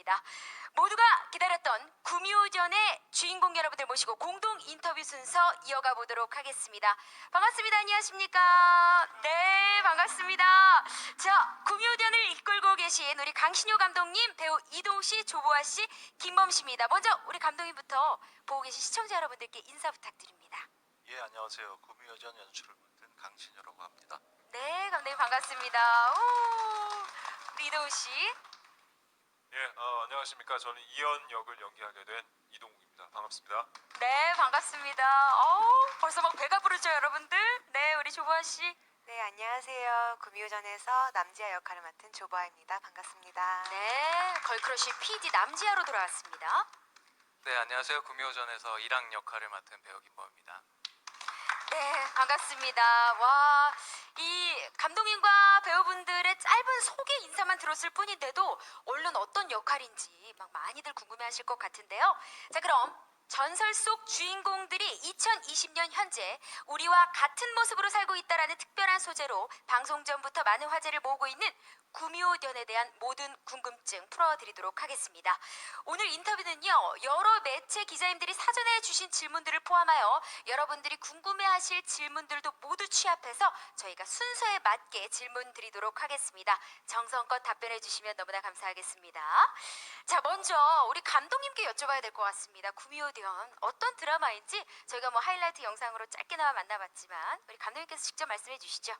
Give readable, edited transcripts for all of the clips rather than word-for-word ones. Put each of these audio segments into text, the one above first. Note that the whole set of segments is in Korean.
하겠습니다. 모두가 기다렸던 구미호전의 주인공 여러분들 모시고 공동 인터뷰 순서 이어가 보도록 하겠습니다. 반갑습니다. 안녕하십니까? 네, 반갑습니다. 자, 구미호전을 이끌고 계신 우리 강신효 감독님, 배우 이동욱 씨, 조보아 씨, 김범 씨입니다. 먼저 우리 감독님부터 보고 계신 시청자 여러분들께 인사 부탁드립니다. 예, 안녕하세요. 구미호전 연출을 맡은 강신효라고 합니다. 네, 감독님 반갑습니다. 오, 우리 이동욱 씨. 예, 안녕하십니까. 저는 이현 역을 연기하게 된 이동욱입니다. 반갑습니다. 네, 반갑습니다. 벌써 막 배가 부르죠, 여러분들? 네, 우리 조보아 씨. 네, 안녕하세요. 구미호전에서 남지아 역할을 맡은 조보아입니다. 반갑습니다. 네, 걸크러쉬 PD 남지아로 돌아왔습니다. 네, 안녕하세요. 구미호전에서 이랑 역할을 맡은 배우 김범입니다. 네, 반갑습니다. 와, 이 감독님과 배우분들의 짧은 소개 인사만 들었을 뿐인데도 얼른 어떤 역할인지 막 많이들 궁금해하실 것 같은데요. 자, 그럼 전설 속 주인공들이 2020년 현재 우리와 같은 모습으로 살고 있다라는 특별한 소재로 방송 전부터 많은 화제를 모으고 있는 구미호전에 대한 모든 궁금증 풀어드리도록 하겠습니다. 오늘 인터뷰는요, 여러 매체 기자님들이 사전에 주신 질문들을 포함하여 여러분들이 궁금해하실 질문들도 모두 취합해서 저희가 순서에 맞게 질문 드리도록 하겠습니다. 정성껏 답변해 주시면 너무나 감사하겠습니다. 자, 먼저 우리 감독님께 여쭤봐야 될 것 같습니다. 구미호전 어떤 드라마인지 저희가 뭐 하이라이트 영상으로 짧게나마 만나봤지만 우리 감독님께서 직접 말씀해 주시죠.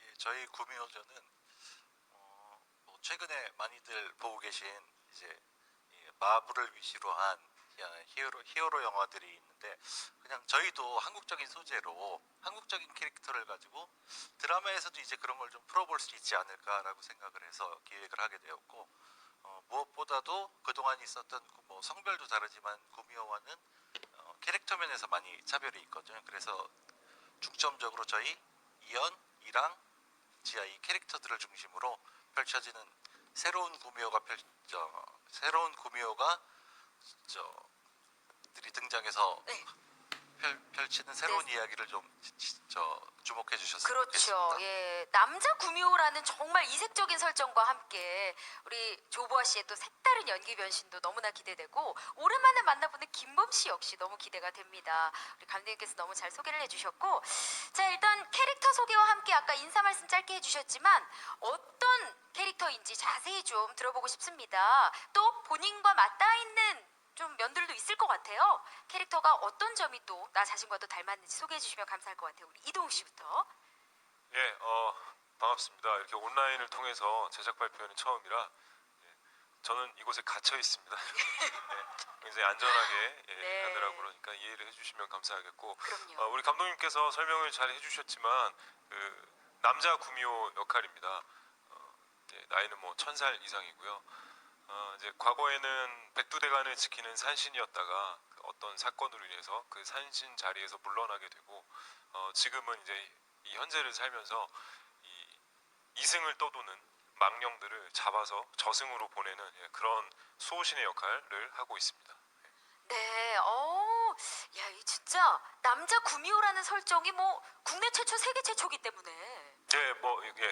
예, 저희 구미호전은 뭐 최근에 많이들 보고 계신 이제 이 마블을 위시로 한 히어로 영화들이 있는데, 그냥 저희도 한국적인 소재로 한국적인 캐릭터를 가지고 드라마에서도 이제 그런 걸 좀 풀어볼 수 있지 않을까라고 생각을 해서 기획을 하게 되었고, 무엇보다도 그동안 있었던 뭐 성별도 다르지만 구미호와는 캐릭터 면에서 많이 차별이 있거든요. 그래서 중점적으로 저희 이연, 이랑, 지아 이 캐릭터들을 중심으로 펼쳐지는 새로운 구미호가 들이 등장해서 네. 펼치는 새로운 네. 이야기를 좀 주목해 주셨으면 그렇죠. 좋겠습니다. 예, 남자 구미호라는 정말 이색적인 설정과 함께 우리 조보아 씨의 또 색다른 연기 변신도 너무나 기대되고, 오랜만에 만나보는 김범 씨 역시 너무 기대가 됩니다. 우리 감독님께서 너무 잘 소개를 해주셨고, 자, 일단 캐릭터 소개와 함께 아까 인사 말씀 짧게 해주셨지만 어떤 캐릭터인지 자세히 좀 들어보고 싶습니다. 또 본인과 맞닿아 있는 좀 면들도 있을 것 같아요. 캐릭터가 어떤 점이 또 나 자신과도 닮았는지 소개해 주시면 감사할 것 같아요. 우리 이동욱 씨부터. 예, 반갑습니다. 이렇게 온라인을 통해서 제작 발표는 처음이라 저는 이곳에 갇혀 있습니다. 굉장히 안전하게 네. 하느라고 그러니까 이해를 해주시면 감사하겠고, 그럼요. 우리 감독님께서 설명을 잘 해주셨지만 남자 구미호 역할입니다. 나이는 뭐 1000살 이상이고요. 이제 과거에는 백두대간을 지키는 산신이었다가 어떤 사건으로 인해서 그 산신 자리에서 물러나게 되고, 지금은 이제 이 현재를 살면서 이승을 떠도는 망령들을 잡아서 저승으로 보내는 그런 수호신의 역할을 하고 있습니다. 네, 야, 이 진짜 남자 구미호라는 설정이 뭐 국내 최초, 세계 최초기 때문에.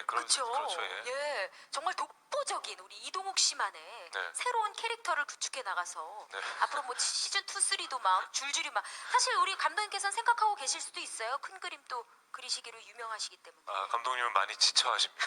그렇죠. 예. 예, 정말 독보적인 우리 이동욱 씨만의 네. 새로운 캐릭터를 구축해 나가서 네. 앞으로 뭐 시즌 2, 3도 막 줄줄이 막, 사실 우리 감독님께서는 생각하고 계실 수도 있어요. 큰 그림도 그리시기로 유명하시기 때문에. 감독님은 많이 지쳐하십니다.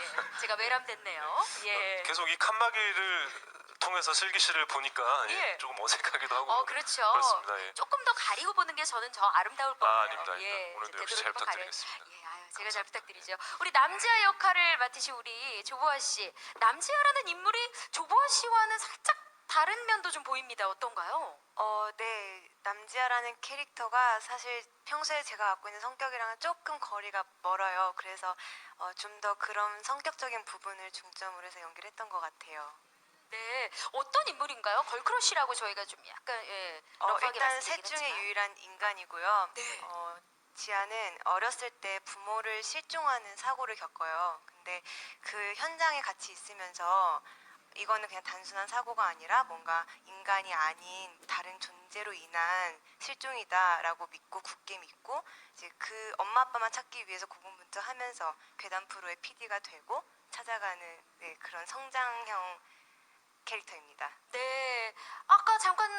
예, 제가 외람됐네요. 예. 계속 이 칸막이를 통해서 슬기씨를 보니까 예. 조금 어색하기도 하고. 그렇죠. 그렇습니다. 예. 조금 더 가리고 보는 게 저는 저 아름다울 것 같아요. 아닙니다. 예, 오늘도 좀 역시 잘 되도록 가려- 부탁드리겠습니다. 예, 아유, 제가 잘 부탁드리죠. 우리 남지아 역할을 맡으신 우리 조보아 씨. 남지아라는 인물이 조보아 씨와는 살짝 다른 면도 좀 보입니다. 어떤가요? 네, 남지아라는 캐릭터가 사실 평소에 제가 갖고 있는 성격이랑은 조금 거리가 멀어요. 그래서 좀 더 그런 성격적인 부분을 중점으로 해서 연기를 했던 것 같아요. 네, 어떤 인물인가요? 걸크러쉬라고 저희가 좀 약간 러프하게 일단 셋 말씀드리긴 중에 했지만. 유일한 인간이고요. 네. 지아는 어렸을 때 부모를 실종하는 사고를 겪어요. 근데 그 현장에 같이 있으면서 이거는 그냥 단순한 사고가 아니라 뭔가 인간이 아닌 다른 존재로 인한 실종이다라고 믿고 굳게 믿고 이제 그 엄마 아빠만 찾기 위해서 고군분투하면서 괴담 프로의 PD가 되고 찾아가는 그런 성장형 캐릭터입니다. 네, 아까 잠깐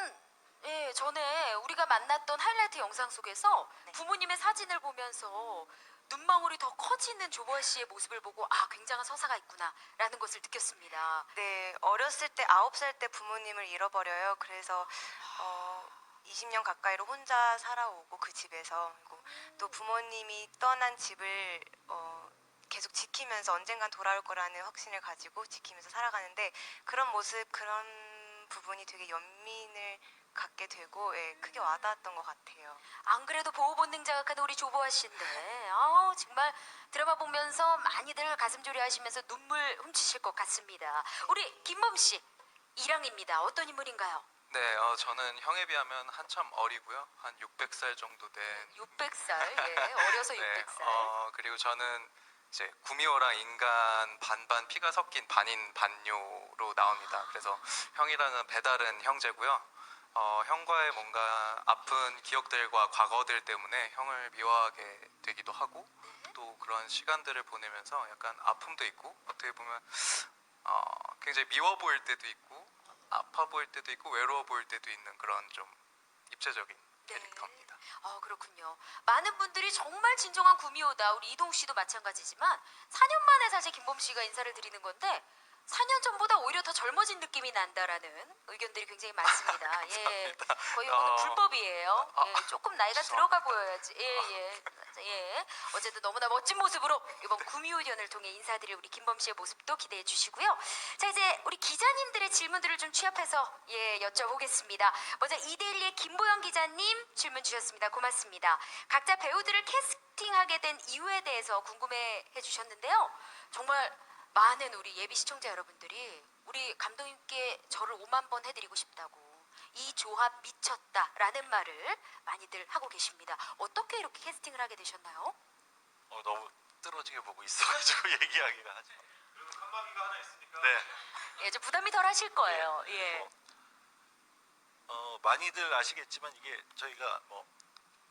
전에 우리가 만났던 하이라이트 영상 속에서 네. 부모님의 사진을 보면서 눈망울이 더 커지는 조보아 씨의 모습을 보고 아, 굉장한 서사가 있구나라는 것을 느꼈습니다. 네, 어렸을 때 9살 때 부모님을 잃어버려요. 그래서 20년 가까이로 혼자 살아오고 그 집에서 그리고 또 부모님이 떠난 집을 계속 지키면서 언젠간 돌아올 거라는 확신을 가지고 지키면서 살아가는데 그런 모습 그런 부분이 되게 연민을 갖게 되고 크게 와닿았던 것 같아요. 안 그래도 보호 본능 자극하는 우리 조보아 씨인데 정말 드라마 보면서 많이들 가슴 졸여하시면서 눈물 훔치실 것 같습니다. 우리 김범 씨, 이랑입니다. 어떤 인물인가요? 네, 저는 형에 비하면 한참 어리고요. 한 600살 정도 된 600살, 어려서 600살. 그리고 저는 이제 구미호랑 인간 반반 피가 섞인 반인 반뇨로 나옵니다. 그래서 형이랑은 배다른 형제고요. 형과의 뭔가 아픈 기억들과 과거들 때문에 형을 미워하게 되기도 하고 또 그런 시간들을 보내면서 약간 아픔도 있고 어떻게 보면 굉장히 미워 보일 때도 있고 아파 보일 때도 있고 외로워 보일 때도 있는 그런 좀 입체적인 네. 캐릭터입니다. 그렇군요. 많은 분들이 정말 진정한 구미호다. 우리 이동욱 씨도 마찬가지지만 4년 만에 사실 김범 씨가 인사를 드리는 건데 4년 전보다 오히려 더 젊어진 느낌이 난다라는 의견들이 굉장히 많습니다. 예, 거의 이거는 불법이에요. 예, 조금 나이가 들어가 보여야지. 예. 어쨌든 너무나 멋진 모습으로 이번 구미호전을 통해 인사드릴 우리 김범 씨의 모습도 기대해 주시고요. 자, 이제 우리 기자님들의 질문들을 좀 취합해서 여쭤보겠습니다. 먼저 이데일리의 김보영 기자님 질문 주셨습니다. 고맙습니다. 각자 배우들을 캐스팅하게 된 이유에 대해서 궁금해해 주셨는데요. 정말 많은 우리 예비 시청자 여러분들이 우리 감독님께 저를 5만 번 해드리고 싶다고 이 조합 미쳤다라는 말을 많이들 하고 계십니다. 어떻게 이렇게 캐스팅을 하게 되셨나요? 너무 떨어지게 보고 있어가지고 얘기하기가 하지. 그래도 칸막이가 하나 있으니까. 네. 좀 부담이 덜 하실 거예요. 예. 많이들 아시겠지만 이게 저희가 뭐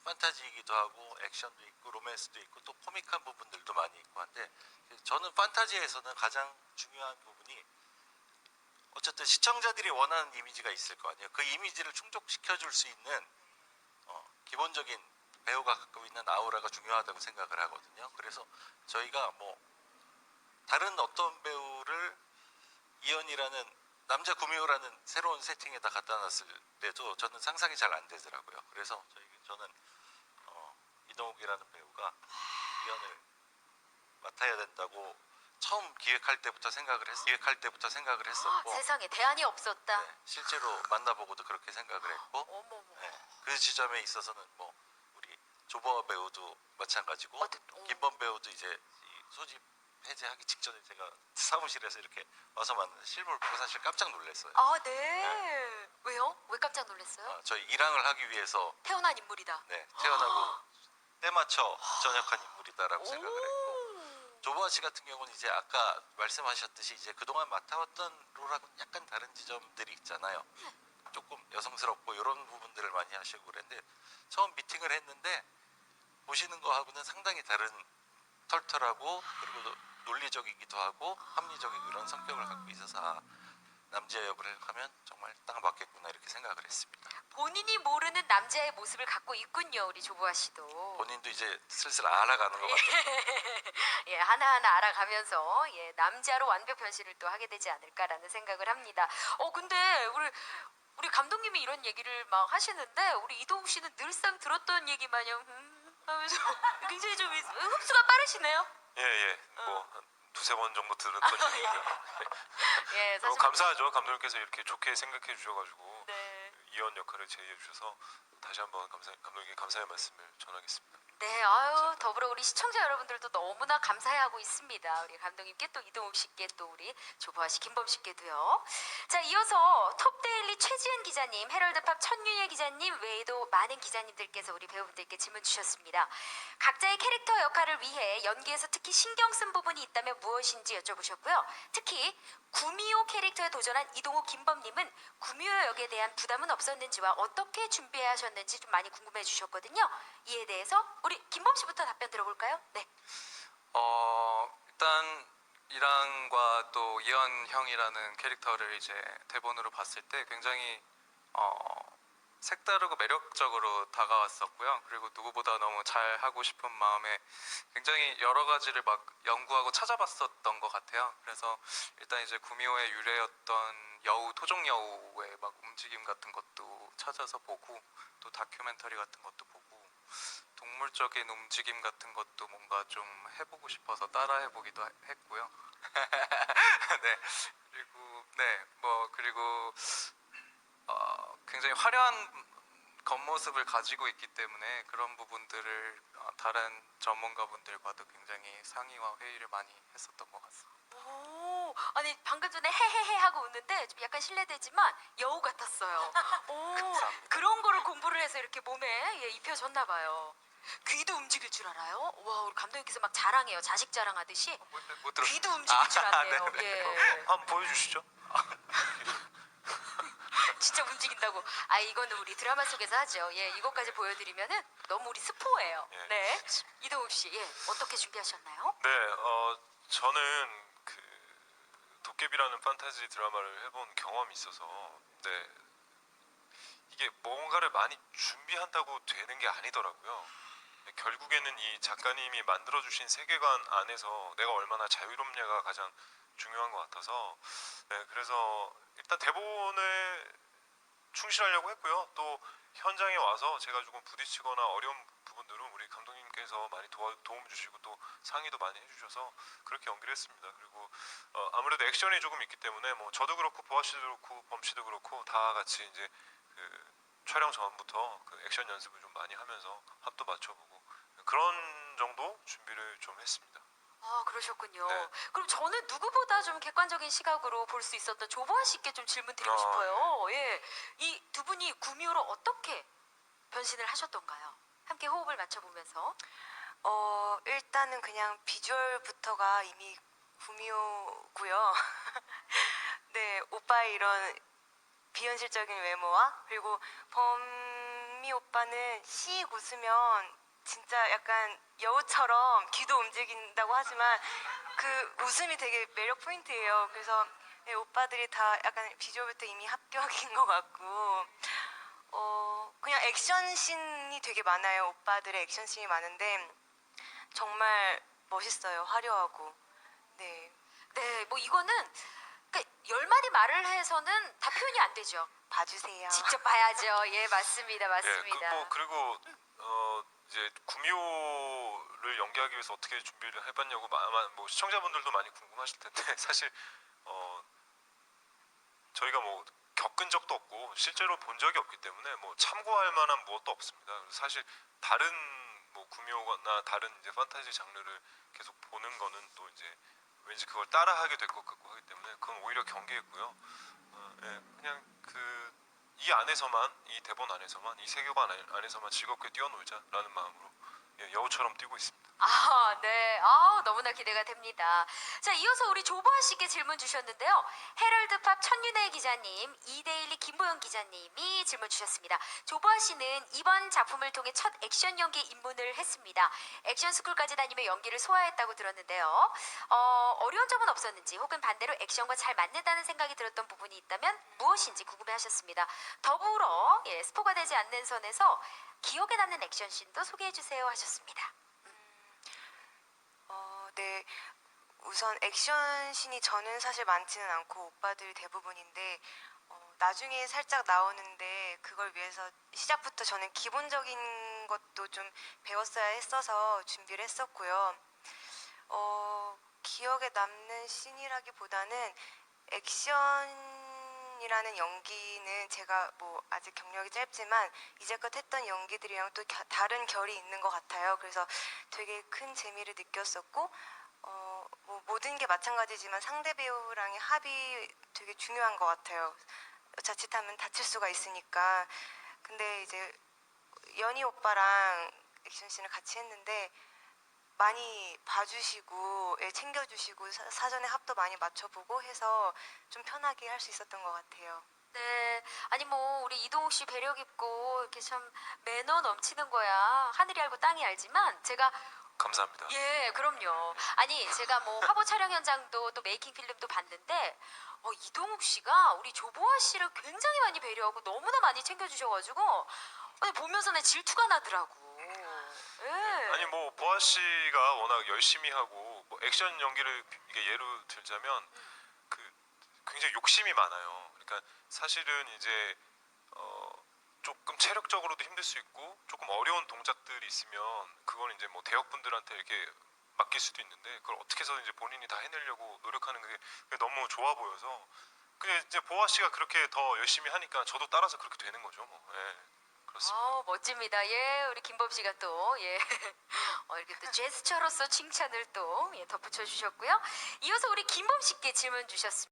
판타지이기도 하고 액션도 있고 로맨스도 있고 또 코믹한 부분들도 많이 있고 한데 저는 판타지에서는 가장 중요한 부분이 어쨌든 시청자들이 원하는 이미지가 있을 거 아니에요. 그 이미지를 충족시켜 줄 수 있는 기본적인 배우가 갖고 있는 아우라가 중요하다고 생각을 하거든요. 그래서 저희가 뭐 다른 어떤 배우를 이연이라는 남자 구미호라는 새로운 세팅에다 갖다 놨을 때도 저는 상상이 잘 안 되더라고요. 그래서 저는 이동욱이라는 배우가 이연을 맡아야 된다고 처음 기획할 때부터 생각을 했었고 세상에 대안이 없었다. 네, 실제로 만나보고도 그렇게 생각을 했고 어머머. 네, 그 지점에 있어서는 뭐 우리 조보아 배우도 마찬가지고 김범 배우도 이제 이 소집 해제하기 직전에 제가 사무실에서 이렇게 와서 만난 실물 보고 사실 깜짝 놀랐어요. 네. 왜요? 왜 깜짝 놀랐어요? 저희 일항을 하기 위해서 태어난 인물이다. 태어나고 때맞춰 전역한 인물이다라고 생각을 했고 조보아 씨 같은 경우는 이제 아까 말씀하셨듯이 이제 그동안 맡아왔던 롤하고는 약간 다른 지점들이 있잖아요. 조금 여성스럽고 이런 부분들을 많이 하시고 그랬는데 처음 미팅을 했는데 보시는 거하고는 상당히 다른 털털하고 그리고 논리적이기도 하고 합리적이고 이런 성격을 갖고 있어서 남자 역을 하면 정말 딱 맞겠구나 이렇게 생각을 했습니다. 본인이 모르는 남자의 모습을 갖고 있군요, 우리 조보아 씨도. 본인도 이제 슬슬 알아가는 것 같아요. 하나하나 알아가면서 남자로 완벽 변신을 또 하게 되지 않을까라는 생각을 합니다. 근데 우리 감독님이 이런 얘기를 막 하시는데 우리 이동욱 씨는 늘상 들었던 얘기 마냥 하면서 굉장히 좀 흡수가 빠르시네요. 뭐 한 두세 번 정도 들었던 얘기고요. 사실 감사하죠. 감독님께서 이렇게 좋게 생각해 주셔가지고 네. 이연 역할을 제의해 주셔서 다시 한번 감독님께 감사의 말씀을 전하겠습니다. 네, 더불어 우리 시청자 여러분들도 너무나 감사해하고 있습니다. 우리 감독님께 또 이동욱 씨께 또 우리 조보아 씨, 김범 씨께도요. 자, 이어서 톱데일리 최지은 기자님, 헤럴드팝 천윤예 기자님 외에도 많은 기자님들께서 우리 배우분들께 질문 주셨습니다. 각자의 캐릭터 역할을 위해 연기에서 특히 신경 쓴 부분이 있다면 무엇인지 여쭤보셨고요. 특히 구미호 캐릭터에 도전한 이동욱, 김범님은 구미호 역에 대한 부담은 없었는지와 어떻게 준비하셨는지 좀 많이 궁금해 주셨거든요. 이에 대해서 우리 김범 씨부터 답변 들어볼까요? 네. 일단 이랑과 또 이현 형이라는 캐릭터를 이제 대본으로 봤을 때 굉장히 색다르고 매력적으로 다가왔었고요. 그리고 누구보다 너무 잘 하고 싶은 마음에 굉장히 여러 가지를 막 연구하고 찾아봤었던 것 같아요. 그래서 일단 이제 구미호의 유래였던 여우, 토종 여우의 막 움직임 같은 것도 찾아서 보고 또 다큐멘터리 같은 것도 보고 동물적인 움직임 같은 것도 뭔가 좀 해보고 싶어서 따라해보기도 했고요. 네. 그리고 네, 뭐 그리고 굉장히 화려한 겉모습을 가지고 있기 때문에 그런 부분들을 다른 전문가분들과도 굉장히 상의와 회의를 많이 했었던 것 같습니다. 오, 아니 방금 전에 헤헤헤 하고 웃는데 좀 약간 실례되지만 여우 같았어요. 오, 감사합니다. 그런 거를 공부를 해서 이렇게 몸에 예, 입혀졌나 봐요. 귀도 움직일 줄 알아요? 와, 우리 감독님께서 막 자랑해요. 자식 자랑하듯이 못 들었어요. 귀도 움직일 줄 아네요. 네네. 예, 한번 보여주시죠. 진짜 움직인다고. 아, 이거는 우리 드라마 속에서 하죠. 예, 이것까지 보여드리면은 너무 우리 스포예요. 예. 네, 이동욱 씨, 예, 어떻게 준비하셨나요? 네, 저는 그 도깨비라는 판타지 드라마를 해본 경험이 있어서 네, 이게 뭔가를 많이 준비한다고 되는 게 아니더라고요. 결국에는 이 작가님이 만들어주신 세계관 안에서 내가 얼마나 자유롭냐가 가장 중요한 것 같아서 네, 그래서 일단 대본에 충실하려고 했고요. 또 현장에 와서 제가 조금 부딪히거나 어려운 부분들은 우리 감독님께서 많이 도움 주시고 또 상의도 많이 해주셔서 그렇게 연기를 했습니다. 그리고 아무래도 액션이 조금 있기 때문에 뭐 저도 그렇고 보아 씨도 그렇고 범 씨도 그렇고 다 같이 이제 그 촬영 전부터 그 액션 연습을 좀 많이 하면서 합도 맞춰보고 그런 정도 준비를 좀 했습니다. 아, 그러셨군요. 네. 그럼 저는 누구보다 좀 객관적인 시각으로 볼 수 있었던 조보아 씨께 좀 질문 드리고 아, 싶어요. 예. 이 두 분이 구미호로 어떻게 변신을 하셨던가요? 함께 호흡을 맞춰보면서. 일단은 그냥 비주얼부터가 이미 구미호고요. 네, 오빠의 이런 비현실적인 외모와 그리고 범미 오빠는 씩 웃으면 진짜 약간 여우처럼 귀도 움직인다고 하지만 그 웃음이 되게 매력 포인트예요. 그래서 네, 오빠들이 다 약간 비주얼부터 이미 합격인 것 같고 그냥 액션씬이 되게 많아요. 오빠들의 액션씬이 많은데 정말 멋있어요. 화려하고. 네. 네, 뭐 이거는 그러니까 10마디 말을 해서는 다 표현이 안 되죠. 봐주세요. 직접 봐야죠. 예, 맞습니다. 예, 맞습니다. 그리고 이제 구미호를 연기하기 위해서 어떻게 준비를 해봤냐고 아마 뭐 시청자분들도 많이 궁금하실 텐데 사실 저희가 뭐 겪은 적도 없고 실제로 본 적이 없기 때문에 뭐 참고할 만한 무엇도 없습니다. 그래서 사실 다른 뭐 구미호나 다른 이제 판타지 장르를 계속 보는 거는 또 이제 왠지 그걸 따라하게 될 것 같고 하기 때문에 그건 오히려 경계했고요. 예, 그냥 그 이 안에서만 이 대본 안에서만 이 세계관 안에서만 즐겁게 뛰어놀자라는 마음으로 예, 여우처럼 뛰고 있습니다. 아, 네. 아, 너무나 기대가 됩니다. 자, 이어서 우리 조보아 씨께 질문 주셨는데요. 헤럴드팝 천윤혜 기자님, 이데일리 김보영 기자님이 질문 주셨습니다. 조보아 씨는 이번 작품을 통해 첫 액션 연기 입문을 했습니다. 액션 스쿨까지 다니며 연기를 소화했다고 들었는데요. 어려운 점은 없었는지 혹은 반대로 액션과 잘 맞는다는 생각이 들었던 부분이 있다면 무엇인지 궁금해하셨습니다. 더불어 예, 스포가 되지 않는 선에서 기억에 남는 액션씬도 소개해주세요 하셨습니다. 네. 우선 액션씬이 저는 사실 많지는 않고 오빠들 대부분인데 나중에 살짝 나오는데 그걸 위해서 시작부터 저는 기본적인 것도 좀 배웠어야 했어서 준비를 했었고요. 기억에 남는 씬이라기보다는 액션이라는 연기는 제가 뭐 아직 경력이 짧지만 이제껏 했던 연기들이랑 또 다른 결이 있는 것 같아요. 그래서 되게 큰 재미를 느꼈었고 뭐 모든 게 마찬가지지만 상대 배우랑의 합이 되게 중요한 것 같아요. 자칫하면 다칠 수가 있으니까. 근데 이제 연희 오빠랑 액션씬을 같이 했는데 많이 봐주시고 예, 챙겨주시고 사전에 합도 많이 맞춰보고 해서 좀 편하게 할 수 있었던 것 같아요. 네, 아니 뭐 우리 이동욱 씨 배려 깊고 이렇게 참 매너 넘치는 거야 하늘이 알고 땅이 알지만 제가 감사합니다. 예, 그럼요. 아니, 제가 뭐 화보 촬영 현장도 또 메이킹 필름도 봤는데 이동욱 씨가 우리 조보아 씨를 굉장히 많이 배려하고 너무나 많이 챙겨주셔가지고 보면서 내 질투가 나더라고. 예. 아니 뭐 보아 씨가 워낙 열심히 하고 뭐 액션 연기를 이게 예로 들자면 그 굉장히 욕심이 많아요. 그러니까 사실은 이제 조금 체력적으로도 힘들 수 있고 조금 어려운 동작들이 있으면 그건 이제 뭐 대역분들한테 이렇게 맡길 수도 있는데 그걸 어떻게 해서 이제 본인이 다 해내려고 노력하는 그게 너무 좋아 보여서 근데 이제 보아 씨가 그렇게 더 열심히 하니까 저도 따라서 그렇게 되는 거죠. 뭐. 예, 그렇습니다. 멋집니다. 예, 우리 김범 씨가 또 예. 이렇게 또 제스처로서 칭찬을 또 덧붙여 주셨고요. 이어서 우리 김범 씨께 질문 주셨습니다.